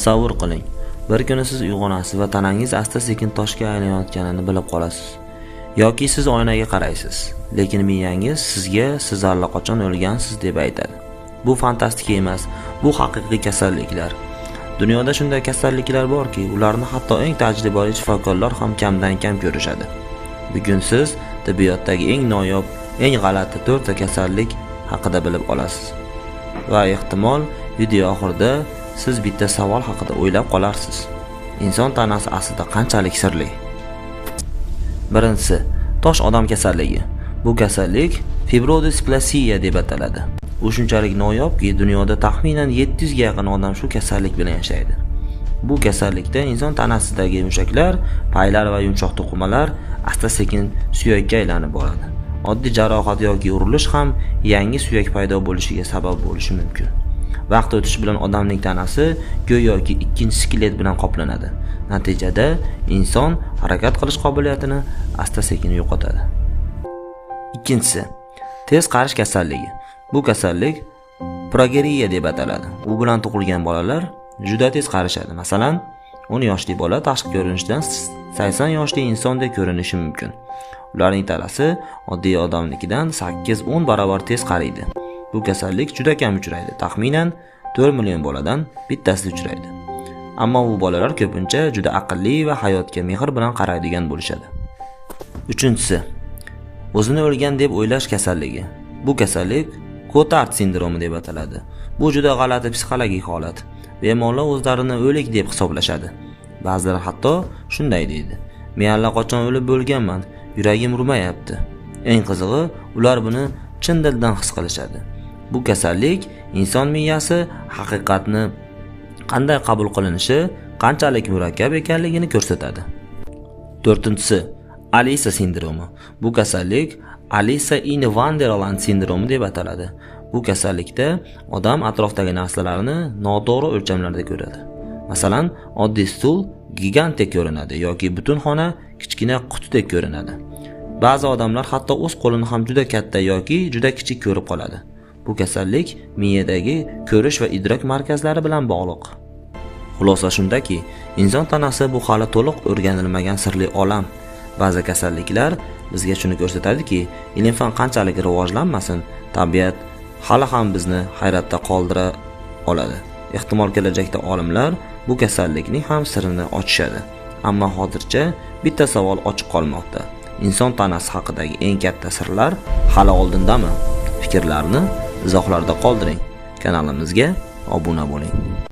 Tasavvur qiling, bir kuni siz uyg'onasiz va tanangiz asta-sekin toshga aylanayotganini bilib qolasiz. Yoki siz oynaga qaraysiz, lekin miyangiz sizga siz allaqachon o'lgansiz deb aytadi. Bu fantastika emas, bu haqiqiy kasalliklar. Dunyoda shunday kasalliklar borki, ularni hatto eng tajribali shifokorlar ham kamdan kam ko'rishadi. Bugun siz tibbiyotdagi eng noyob, eng g'alati 4 ta kasallik haqida bilib olasiz. Va ehtimol video oxirida siz bitta savol haqida o'ylab qolarsiz. Inson tanasi aslida qanchalik sirli? Birinchisi, tosh odam kasalligi. Bu kasallik fibrodisplasiya deb ataladi. U shunchalik noyobki, dunyoda taxminan 700 ga yaqin odam shu kasallik bilan yashaydi. Bu kasallikda inson tanasidagi mushaklar, paylar va yumshoq to'qimalar asta-sekin suyakka aylanib boradi. Oddiy jarohat yoki urilish ham yangi suyak paydo bo'lishiga sabab bo'lishi mumkin. Vaqt o'tishi bilan odamning tanasi go'yoki ikkinchi skelet bilan qoplanadi. Natijada inson harakat qilish qobiliyatini asta-sekin yo'qotadi. Ikkinchisi, tez qarish kasalligi. Bu kasallik progeriya deb ataladi. U bilan tug'ilgan bolalar juda tez qarishadi. Masalan, 10 yoshli bola tashqi ko'rinishdan 80 yoshli insondek ko'rinishi mumkin. Ularning tanasi oddiy odamnikidan 8-10 barobar tez qariydi. Bu kasallik juda kam uchraydi. Taxminan 4 million boladan bittasida uchraydi. Ammo bu bolalar ko'pincha juda aqlli va hayotga mehr bilan qaraydigan bo'lishadi. Uchinchisi, o'zini o'lgan deb o'ylash kasalligi. Bu kasallik Cotard sindromi deb ataladi. Bu juda g'alati psixologik holat. Bemorlar o'zlarini o'lik deb hisoblashadi. Ba'zilar hatto shunday deydi: "Men allaqachon o'lib bo'lganman, yuragim urmayapti." Eng qizig'i, ular buni chin dildan his qilishadi. Bu kasallik inson miyasi haqiqatni qanday qabul qilinishi, qanchalik murakkab ekanligini ko'rsatadi. To'rtinchisi, Alisa sindromi. Bu kasallik Alisa in Wonderland sindromi deb ataladi. Bu kasallikda odam atrofdagi narsalarni noto'g'ri o'lchamlarda ko'radi. Masalan, oddiy stul gigantdek ko'rinadi yoki butun xona kichkina qutidek ko'rinadi. Ba'zi odamlar hatto o'z qo'lini ham juda katta yoki juda kichik ko'rib qoladi. Bu kasallik miyadagi ko'rish va idrok markazlari bilan bog'liq. Xulosa shundaki, inson tanasi bu hali to'liq o'rganilmagan sirli olam. Ba'zi kasalliklar bizga shuni ko'rsatadiki, ilm-fan qanchalik rivojlanmasin, tabiat hali ham bizni hayratda qoldira oladi. Ehtimol kelajakda olimlar bu kasallikning ham sirini ochishadi. Ammo hozircha bitta savol ochiq qolmoqda. Inson tanasi haqidagi eng katta sirlar hali oldindami? Fikrlarni izohlarda qoldiring. Kanalimizga obuna bo'ling.